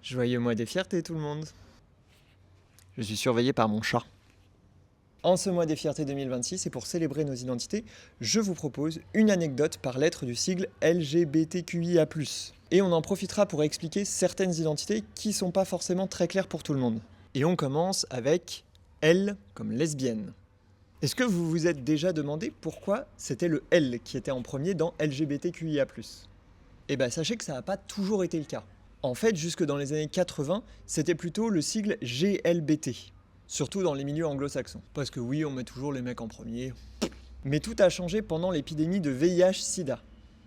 Joyeux mois des fiertés tout le monde. Je suis surveillé par mon chat. En ce mois des fiertés 2026 et pour célébrer nos identités, je vous propose une anecdote par lettre du sigle LGBTQIA+. Et on en profitera pour expliquer certaines identités qui sont pas forcément très claires pour tout le monde. Et on commence avec L comme lesbienne. Est-ce que vous vous êtes déjà demandé pourquoi c'était le L qui était en premier dans LGBTQIA+. Eh bien sachez que ça n'a pas toujours été le cas. En fait, jusque dans les années 80, c'était plutôt le sigle GLBT, surtout dans les milieux anglo-saxons. Parce que oui, on met toujours les mecs en premier. Mais tout a changé pendant l'épidémie de VIH-Sida.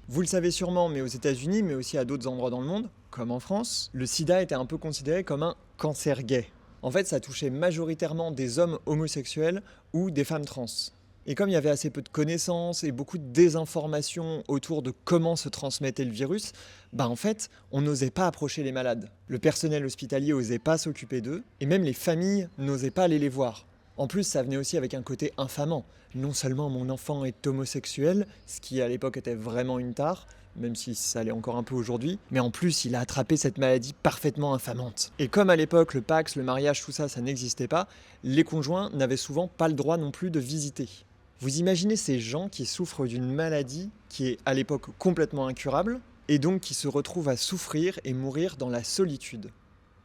Vous le savez sûrement, mais aux États-Unis, mais aussi à d'autres endroits dans le monde, comme en France, le sida était un peu considéré comme un cancer gay. En fait, ça touchait majoritairement des hommes homosexuels ou des femmes trans. Et comme il y avait assez peu de connaissances et beaucoup de désinformation autour de comment se transmettait le virus, en fait, on n'osait pas approcher les malades. Le personnel hospitalier n'osait pas s'occuper d'eux, et même les familles n'osaient pas aller les voir. En plus, ça venait aussi avec un côté infamant. Non seulement mon enfant est homosexuel, ce qui à l'époque était vraiment une tare, même si ça l'est encore un peu aujourd'hui, mais en plus il a attrapé cette maladie parfaitement infamante. Et comme à l'époque le Pax, le mariage, tout ça, ça n'existait pas, les conjoints n'avaient souvent pas le droit non plus de visiter. Vous imaginez ces gens qui souffrent d'une maladie qui est à l'époque complètement incurable, et donc qui se retrouvent à souffrir et mourir dans la solitude.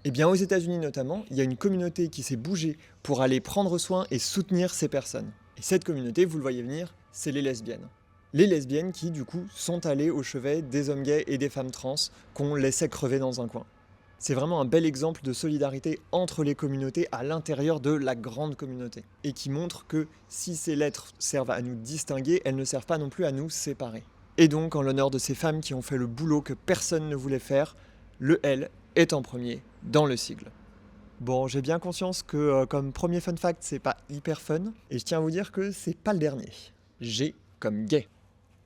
Eh bien aux États-Unis notamment, il y a une communauté qui s'est bougée pour aller prendre soin et soutenir ces personnes. Et cette communauté, vous le voyez venir, c'est les lesbiennes. Les lesbiennes qui, du coup, sont allées au chevet des hommes gays et des femmes trans qu'on laissait crever dans un coin. C'est vraiment un bel exemple de solidarité entre les communautés à l'intérieur de la grande communauté. Et qui montre que si ces lettres servent à nous distinguer, elles ne servent pas non plus à nous séparer. Et donc, en l'honneur de ces femmes qui ont fait le boulot que personne ne voulait faire, le L est en premier dans le sigle. Bon, j'ai bien conscience que comme premier fun fact, c'est pas hyper fun. Et je tiens à vous dire que c'est pas le dernier. G comme gay.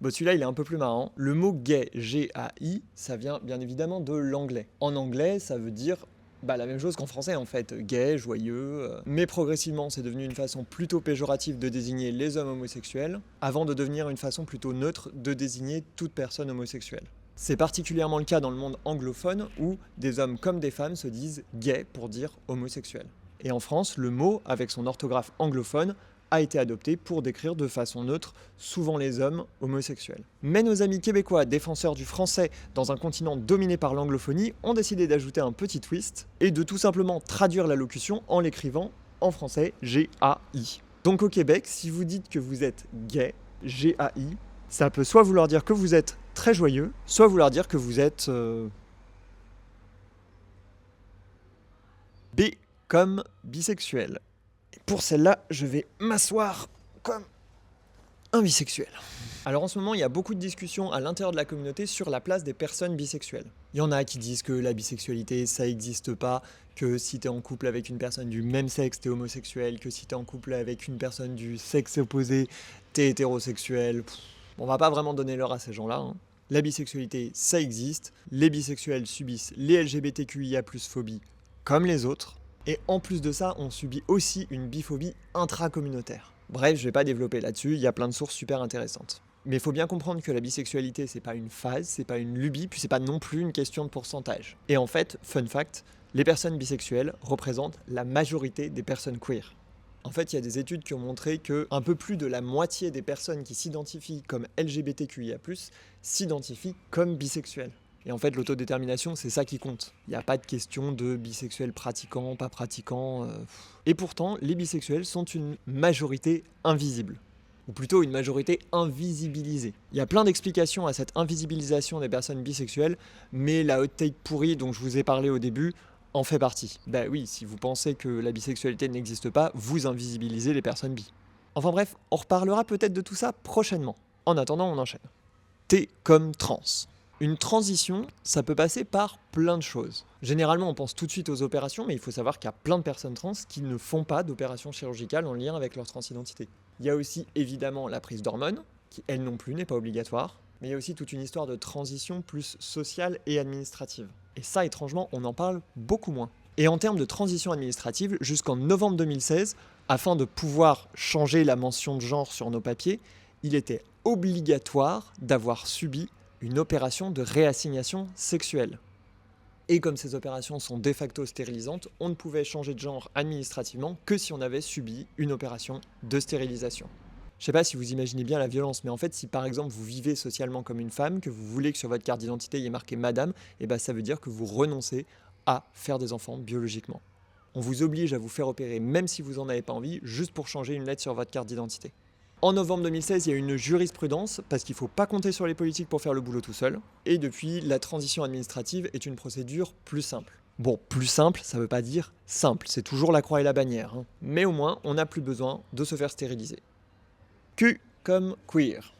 Bon, celui-là, il est un peu plus marrant. Le mot gay, G-A-I, ça vient bien évidemment de l'anglais. En anglais, ça veut dire la même chose qu'en français en fait. Gay, joyeux. Mais progressivement, c'est devenu une façon plutôt péjorative de désigner les hommes homosexuels, avant de devenir une façon plutôt neutre de désigner toute personne homosexuelle. C'est particulièrement le cas dans le monde anglophone où des hommes comme des femmes se disent gay pour dire homosexuel. Et en France, le mot, avec son orthographe anglophone, a été adopté pour décrire de façon neutre souvent les hommes homosexuels. Mais nos amis québécois, défenseurs du français dans un continent dominé par l'anglophonie, ont décidé d'ajouter un petit twist et de tout simplement traduire la locution en l'écrivant en français G-A-I. Donc au Québec, si vous dites que vous êtes gay, G-A-I, ça peut soit vouloir dire que vous êtes très joyeux, soit vouloir dire que vous êtes B comme bisexuel. Et pour celle-là, je vais m'asseoir comme un bisexuel. Alors en ce moment, il y a beaucoup de discussions à l'intérieur de la communauté sur la place des personnes bisexuelles. Il y en a qui disent que la bisexualité, ça n'existe pas, que si t'es en couple avec une personne du même sexe, t'es homosexuel, que si t'es en couple avec une personne du sexe opposé, t'es hétérosexuel. On va pas vraiment donner l'heure à ces gens-là. La bisexualité, ça existe. Les bisexuels subissent les LGBTQIA+ phobie comme les autres. Et en plus de ça, on subit aussi une biphobie intracommunautaire. Bref, je vais pas développer là-dessus, il y a plein de sources super intéressantes. Mais il faut bien comprendre que la bisexualité, c'est pas une phase, c'est pas une lubie, puis c'est pas non plus une question de pourcentage. Et en fait, fun fact, les personnes bisexuelles représentent la majorité des personnes queer. En fait, il y a des études qui ont montré que un peu plus de la moitié des personnes qui s'identifient comme LGBTQIA+, s'identifient comme bisexuelles. Et en fait, l'autodétermination, c'est ça qui compte. Il n'y a pas de question de bisexuel pratiquant, pas pratiquant. Et pourtant, les bisexuels sont une majorité invisible. Ou plutôt une majorité invisibilisée. Il y a plein d'explications à cette invisibilisation des personnes bisexuelles, mais la hot take pourrie dont je vous ai parlé au début en fait partie. Oui, si vous pensez que la bisexualité n'existe pas, vous invisibilisez les personnes bi. Enfin bref, on reparlera peut-être de tout ça prochainement. En attendant, on enchaîne. T comme trans. Une transition, ça peut passer par plein de choses. Généralement, on pense tout de suite aux opérations, mais il faut savoir qu'il y a plein de personnes trans qui ne font pas d'opérations chirurgicales en lien avec leur transidentité. Il y a aussi évidemment la prise d'hormones, qui elle non plus n'est pas obligatoire, mais il y a aussi toute une histoire de transition plus sociale et administrative. Et ça, étrangement, on en parle beaucoup moins. Et en termes de transition administrative, jusqu'en novembre 2016, afin de pouvoir changer la mention de genre sur nos papiers, il était obligatoire d'avoir subi une opération de réassignation sexuelle. Et comme ces opérations sont de facto stérilisantes, on ne pouvait changer de genre administrativement que si on avait subi une opération de stérilisation. Je sais pas si vous imaginez bien la violence, mais en fait, si par exemple vous vivez socialement comme une femme, que vous voulez que sur votre carte d'identité il y ait marqué madame, et ben ça veut dire que vous renoncez à faire des enfants biologiquement. On vous oblige à vous faire opérer même si vous n'en avez pas envie, juste pour changer une lettre sur votre carte d'identité. En novembre 2016, il y a eu une jurisprudence parce qu'il ne faut pas compter sur les politiques pour faire le boulot tout seul. Et depuis, la transition administrative est une procédure plus simple. Bon, plus simple, ça ne veut pas dire simple, c'est toujours la croix et la bannière. Mais au moins, on n'a plus besoin de se faire stériliser. Q comme queer.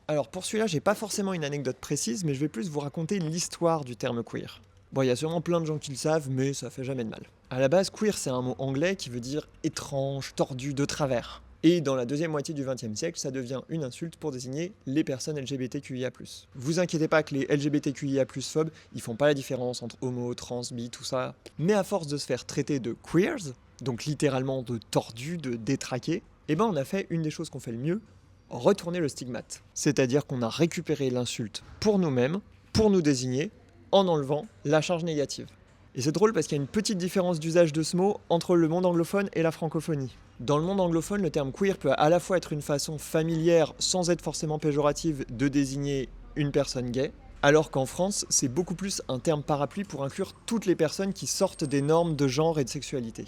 Alors pour celui-là, j'ai pas forcément une anecdote précise, mais je vais plus vous raconter l'histoire du terme queer. Bon, il y a sûrement plein de gens qui le savent, mais ça fait jamais de mal. À la base, queer, c'est un mot anglais qui veut dire étrange, tordu, de travers. Et dans la deuxième moitié du XXe siècle, ça devient une insulte pour désigner les personnes LGBTQIA+. Vous inquiétez pas que les LGBTQIA+ phobes, ils font pas la différence entre homo, trans, bi, tout ça. Mais à force de se faire traiter de queers, donc littéralement de tordus, de détraqués, eh ben on a fait une des choses qu'on fait le mieux, retourner le stigmate. C'est-à-dire qu'on a récupéré l'insulte pour nous-mêmes, pour nous désigner, en enlevant la charge négative. Et c'est drôle parce qu'il y a une petite différence d'usage de ce mot entre le monde anglophone et la francophonie. Dans le monde anglophone, le terme queer peut à la fois être une façon familière, sans être forcément péjorative, de désigner une personne gay, alors qu'en France, c'est beaucoup plus un terme parapluie pour inclure toutes les personnes qui sortent des normes de genre et de sexualité.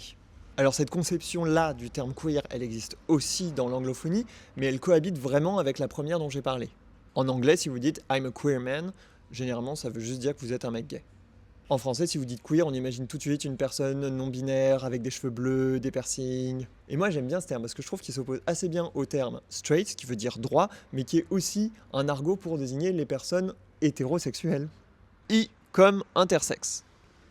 Alors cette conception-là du terme queer, elle existe aussi dans l'anglophonie, mais elle cohabite vraiment avec la première dont j'ai parlé. En anglais, si vous dites « I'm a queer man », généralement ça veut juste dire que vous êtes un mec gay. En français, si vous dites queer, on imagine tout de suite une personne non-binaire, avec des cheveux bleus, des piercings. Et moi j'aime bien ce terme parce que je trouve qu'il s'oppose assez bien au terme straight, qui veut dire droit, mais qui est aussi un argot pour désigner les personnes hétérosexuelles. I comme intersexe.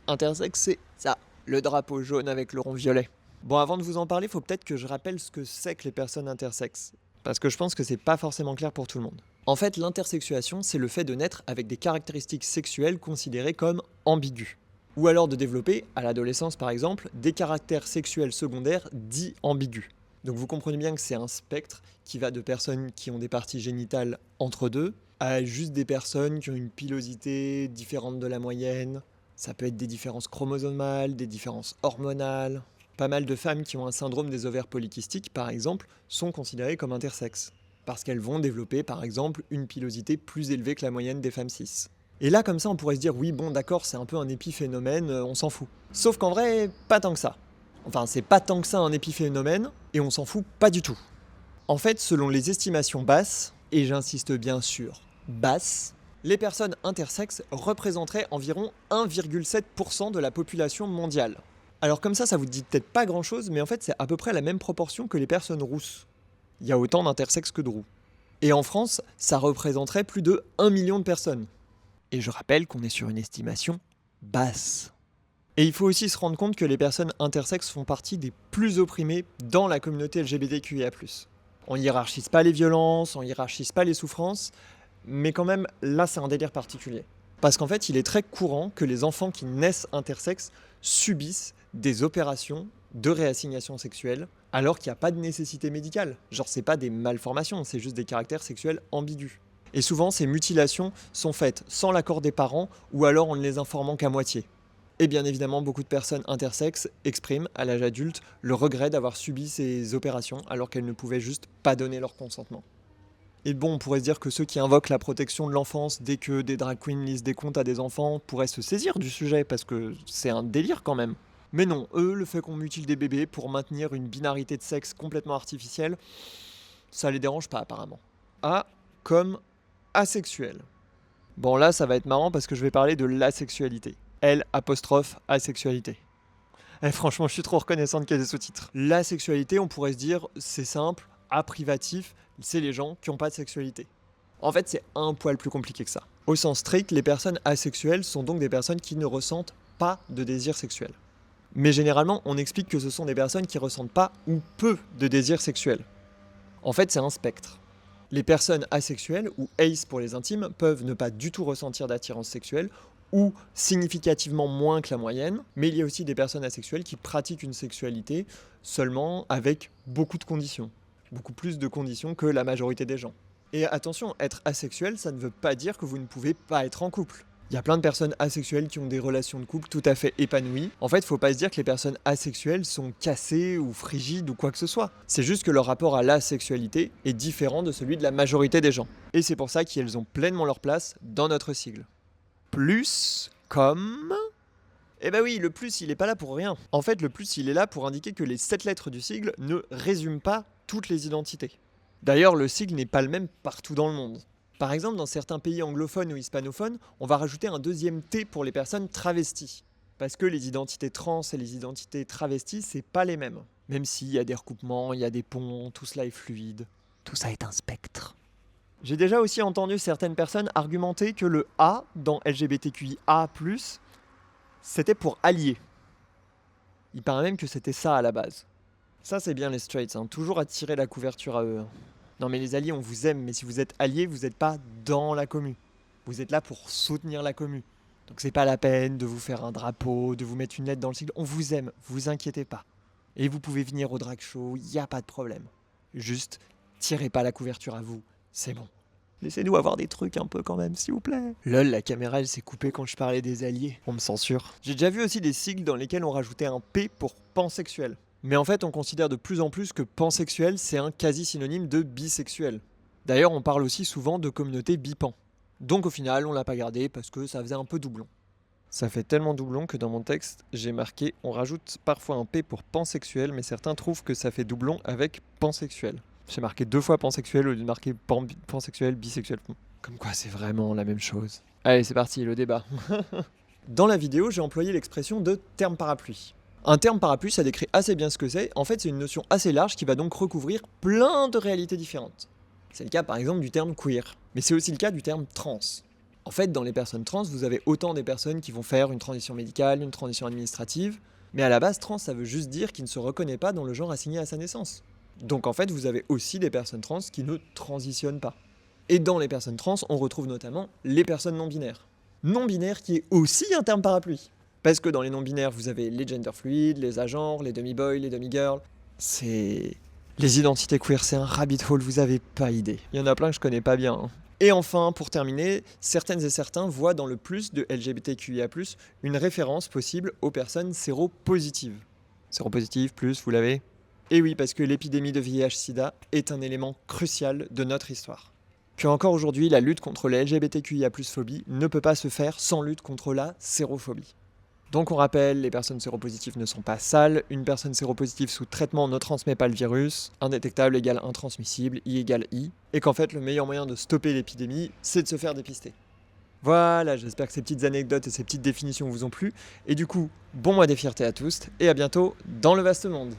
Intersexe, c'est ça, le drapeau jaune avec le rond violet. Bon, avant de vous en parler, il faut peut-être que je rappelle ce que c'est que les personnes intersexes. Parce que je pense que c'est pas forcément clair pour tout le monde. En fait, l'intersexuation, c'est le fait de naître avec des caractéristiques sexuelles considérées comme ambiguës. Ou alors de développer, à l'adolescence par exemple, des caractères sexuels secondaires dits ambigus. Donc vous comprenez bien que c'est un spectre qui va de personnes qui ont des parties génitales entre deux, à juste des personnes qui ont une pilosité différente de la moyenne. Ça peut être des différences chromosomales, des différences hormonales. Pas mal de femmes qui ont un syndrome des ovaires polykystiques, par exemple, sont considérées comme intersexes. Parce qu'elles vont développer, par exemple, une pilosité plus élevée que la moyenne des femmes cis. Et là, comme ça, on pourrait se dire, oui, bon, d'accord, c'est un peu un épiphénomène, on s'en fout. Sauf qu'en vrai, pas tant que ça. Enfin, c'est pas tant que ça un épiphénomène, et on s'en fout pas du tout. En fait, selon les estimations basses, et j'insiste bien sur basses, les personnes intersexes représenteraient environ 1,7% de la population mondiale. Alors comme ça vous dit peut-être pas grand-chose, mais en fait c'est à peu près la même proportion que les personnes rousses. Il y a autant d'intersexes que de roux. Et en France, ça représenterait plus de 1 million de personnes. Et je rappelle qu'on est sur une estimation basse. Et il faut aussi se rendre compte que les personnes intersexes font partie des plus opprimées dans la communauté LGBTQIA+. On hiérarchise pas les violences, on hiérarchise pas les souffrances, mais quand même, là c'est un délire particulier. Parce qu'en fait, il est très courant que les enfants qui naissent intersexes subissent des opérations de réassignation sexuelle, alors qu'il n'y a pas de nécessité médicale. Genre, c'est pas des malformations, c'est juste des caractères sexuels ambigus. Et souvent, ces mutilations sont faites sans l'accord des parents ou alors en ne les informant qu'à moitié. Et bien évidemment, beaucoup de personnes intersexes expriment, à l'âge adulte, le regret d'avoir subi ces opérations alors qu'elles ne pouvaient juste pas donner leur consentement. Et bon, on pourrait se dire que ceux qui invoquent la protection de l'enfance dès que des drag queens lisent des contes à des enfants pourraient se saisir du sujet, parce que c'est un délire quand même. Mais non, eux, le fait qu'on mutile des bébés pour maintenir une binarité de sexe complètement artificielle, ça les dérange pas apparemment. A comme asexuel. Bon là, ça va être marrant parce que je vais parler de l'asexualité. L apostrophe asexualité. Et franchement, je suis trop reconnaissant qu'il y ait des sous-titres. L'asexualité, on pourrait se dire, c'est simple, A privatif, c'est les gens qui n'ont pas de sexualité. En fait, c'est un poil plus compliqué que ça. Au sens strict, les personnes asexuelles sont donc des personnes qui ne ressentent pas de désir sexuel. Mais généralement, on explique que ce sont des personnes qui ressentent pas ou peu de désir sexuel. En fait, c'est un spectre. Les personnes asexuelles, ou ace pour les intimes, peuvent ne pas du tout ressentir d'attirance sexuelle, ou significativement moins que la moyenne, mais il y a aussi des personnes asexuelles qui pratiquent une sexualité seulement avec beaucoup de conditions. Beaucoup plus de conditions que la majorité des gens. Et attention, être asexuel, ça ne veut pas dire que vous ne pouvez pas être en couple. Il y a plein de personnes asexuelles qui ont des relations de couple tout à fait épanouies. En fait, faut pas se dire que les personnes asexuelles sont cassées ou frigides ou quoi que ce soit. C'est juste que leur rapport à la sexualité est différent de celui de la majorité des gens. Et c'est pour ça qu'elles ont pleinement leur place dans notre sigle. Plus comme... Eh ben oui, le plus, il est pas là pour rien. En fait, le plus, il est là pour indiquer que les 7 lettres du sigle ne résument pas toutes les identités. D'ailleurs, le sigle n'est pas le même partout dans le monde. Par exemple, dans certains pays anglophones ou hispanophones, on va rajouter un deuxième T pour les personnes travesties. Parce que les identités trans et les identités travesties, c'est pas les mêmes. Même s'il y a des recoupements, il y a des ponts, tout cela est fluide. Tout ça est un spectre. J'ai déjà aussi entendu certaines personnes argumenter que le A dans LGBTQIA+, c'était pour allier. Il paraît même que c'était ça à la base. Ça, c'est bien les straights, hein, toujours attirer la couverture à eux. Non mais les alliés, on vous aime, mais si vous êtes alliés, vous n'êtes pas dans la commu. Vous êtes là pour soutenir la commu. Donc c'est pas la peine de vous faire un drapeau, de vous mettre une lettre dans le sigle. On vous aime, vous inquiétez pas. Et vous pouvez venir au drag show, il n'y a pas de problème. Juste, tirez pas la couverture à vous, c'est bon. Laissez-nous avoir des trucs un peu quand même, s'il vous plaît. Lol, la caméra elle s'est coupée quand je parlais des alliés. On me censure. J'ai déjà vu aussi des sigles dans lesquels on rajoutait un P pour pansexuel. Mais en fait, on considère de plus en plus que pansexuel, c'est un quasi-synonyme de bisexuel. D'ailleurs, on parle aussi souvent de communauté bipan. Donc au final, on l'a pas gardé parce que ça faisait un peu doublon. Ça fait tellement doublon que dans mon texte, j'ai marqué « On rajoute parfois un P pour pansexuel, mais certains trouvent que ça fait doublon avec pansexuel ». J'ai marqué 2 fois pansexuel au lieu de marquer pansexuel, bisexuel. Comme quoi, c'est vraiment la même chose. Allez, c'est parti, le débat. Dans la vidéo, j'ai employé l'expression de terme parapluie. Un terme parapluie, ça décrit assez bien ce que c'est. En fait, c'est une notion assez large qui va donc recouvrir plein de réalités différentes. C'est le cas par exemple du terme queer, mais c'est aussi le cas du terme trans. En fait, dans les personnes trans, vous avez autant des personnes qui vont faire une transition médicale, une transition administrative, mais à la base, trans, ça veut juste dire qu'il ne se reconnaît pas dans le genre assigné à sa naissance. Donc en fait, vous avez aussi des personnes trans qui ne transitionnent pas. Et dans les personnes trans, on retrouve notamment les personnes non-binaires. Non-binaire qui est aussi un terme parapluie. Parce que dans les non-binaires, vous avez les gender fluides, les agenres, les demi-boys, les demi-girls. C'est... Les identités queer, c'est un rabbit hole, vous avez pas idée. Il y en a plein que je connais pas bien. Hein. Et enfin, pour terminer, certaines et certains voient dans le plus de LGBTQIA+, une référence possible aux personnes séropositives. Séropositive, plus, vous l'avez ? Et oui, parce que l'épidémie de VIH-Sida est un élément crucial de notre histoire. Qu'encore aujourd'hui, la lutte contre les LGBTQIA+ phobie ne peut pas se faire sans lutte contre la sérophobie. Donc on rappelle, les personnes séropositives ne sont pas sales, une personne séropositive sous traitement ne transmet pas le virus, indétectable égale intransmissible, I égale I, et qu'en fait le meilleur moyen de stopper l'épidémie, c'est de se faire dépister. Voilà, j'espère que ces petites anecdotes et ces petites définitions vous ont plu, et du coup, bon mois des fiertés à tous, et à bientôt dans le vaste monde.